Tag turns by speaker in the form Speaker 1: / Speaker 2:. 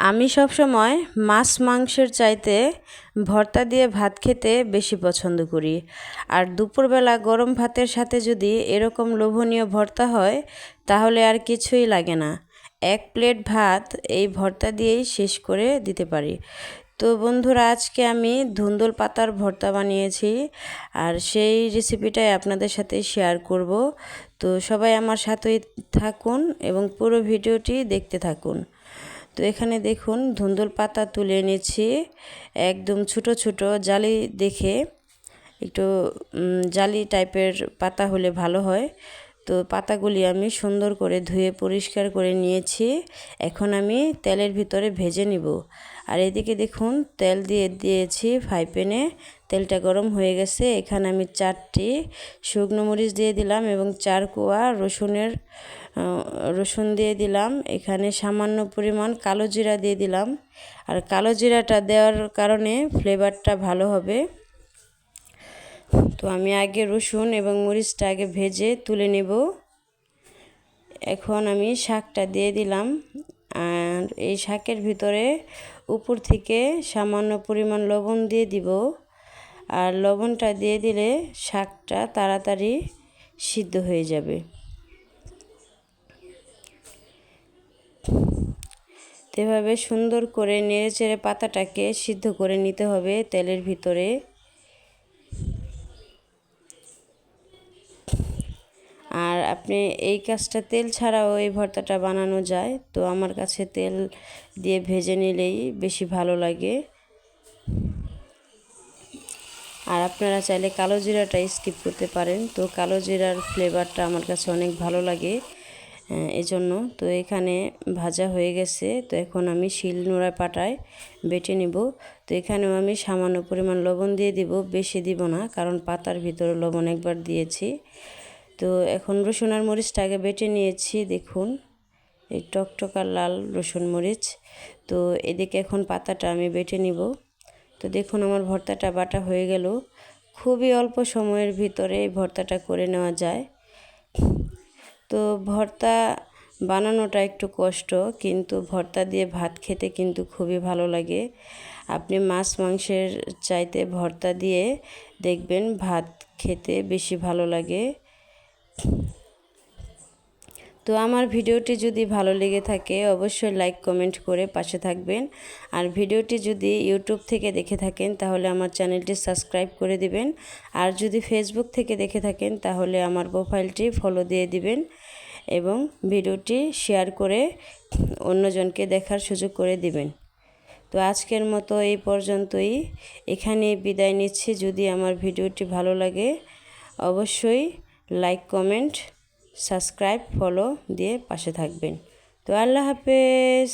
Speaker 1: আমি সবসময় মাছ মাংসের চাইতে ভর্তা দিয়ে ভাত খেতে বেশি পছন্দ করি। আর দুপুরবেলা গরম ভাতের সাথে যদি এরকম লোভনীয় ভর্তা হয় তাহলে আর কিছুই লাগে না। এক প্লেট ভাত এই ভর্তা দিয়েই শেষ করে দিতে পারি। তো বন্ধুরা, আজকে আমি ধুন্দুল পাতার ভর্তা বানিয়েছি আর সেই রেসিপিটাই আপনাদের সাথে শেয়ার করব। তো সবাই আমার সাথেই থাকুন এবং পুরো ভিডিওটি দেখতে থাকুন। তো এখানে দেখুন ধুন্দুল পাতা তুলে নিয়েছি, একদম ছোটো ছোটো জালি দেখে, একটু জালি টাইপের পাতা হলে ভালো হয়। তো পাতাগুলি আমি সুন্দর করে ধুয়ে পরিষ্কার করে নিয়েছি। এখন আমি তেলের ভিতরে ভেজে নিব। আর এদিকে দেখুন তেল দিয়ে দিয়েছি ফ্রাই প্যানে, তেলটা গরম হয়ে গেছে। এখানে আমি 4টি শুকনো মরিচ দিয়ে দিলাম এবং 4 কোয়া রসুন দিয়ে দিলাম। এখানে সামান্য পরিমাণ কালো জিরা দিয়ে দিলাম। আর কালো জিরাটা দেওয়ার কারণে ফ্লেভারটা ভালো হবে। তো আমি আগে রসুন এবং মরিচটা আগে ভেজে তুলে নেব। এখন আমি শাকটা দিয়ে দিলাম। আর এই শাকের ভিতরে উপর থেকে সামান্য পরিমাণ লবণ দিয়ে দিব। আর লবণটা দিয়ে দিলে শাকটা তাড়াতাড়ি সিদ্ধ হয়ে যাবে। এভাবে সুন্দর করে নেড়েচেড়ে পাতাটাকে সিদ্ধ করে নিতে হবে তেলের ভিতরে। আর আপনি এই কাজটা তেল ছাড়াও এই ভর্তাটা বানানো যায়, তো আমার কাছে তেল দিয়ে ভেজে নিলেই বেশি ভালো লাগে। আর আপনারা চাইলে কালো জিরাটা স্কিপ করতে পারেন, তো কালো জিরার ফ্লেভারটা আমার কাছে অনেক ভালো লাগে এজন্য। তো এখানে ভাজা হয়ে গেছে, তো এখন আমি শিলনোড়া পাটায় বেটে নিব। তো এখানেও আমি সামান্য পরিমাণ লবণ দিয়ে দিব, বেশি দিব না, কারণ পাতার ভিতরে লবণ একবার দিয়েছি। তো এখন রসুন আর মরিচটা আগে বেটে নিয়েছি, দেখুন এই টকটকা লাল রসুন মরিচ। তো এদিকে এখন পাতাটা আমি বেটে নিব। তো দেখুন আমার ভর্তাটা বাটা হয়ে গেল। খুবই অল্প সময়ের ভিতরে এই ভর্তাটা করে নেওয়া যায়। তো ভর্তা বানানোটা একটু কষ্ট, কিন্তু ভর্তা দিয়ে ভাত খেতে কিন্তু খুবই ভালো লাগে। আপনি মাছ মাংসের চাইতে ভর্তা দিয়ে দেখবেন ভাত খেতে বেশি ভালো লাগে। তো আমার ভিডিওটি যদি ভালো লেগে থাকে অবশ্যই লাইক কমেন্ট করে পাশে থাকবেন। আর ভিডিওটি যদি ইউটিউব থেকে দেখে থাকেন তাহলে আমার চ্যানেলটি সাবস্ক্রাইব করে দিবেন। আর যদি ফেসবুক থেকে দেখে থাকেন তাহলে আমার প্রোফাইলটি ফলো দিয়ে দিবেন এবং ভিডিওটি শেয়ার করে অন্যজনকে দেখার সুযোগ করে দিবেন। তো আজকের মতো এই পর্যন্তই, এখানে বিদায় নিচ্ছি। যদি আমার ভিডিওটি ভালো লাগে অবশ্যই লাইক কমেন্ট সাবস্ক্রাইব ফলো দিয়ে পাশে থাকবেন। তো আল্লাহ হাফেজ।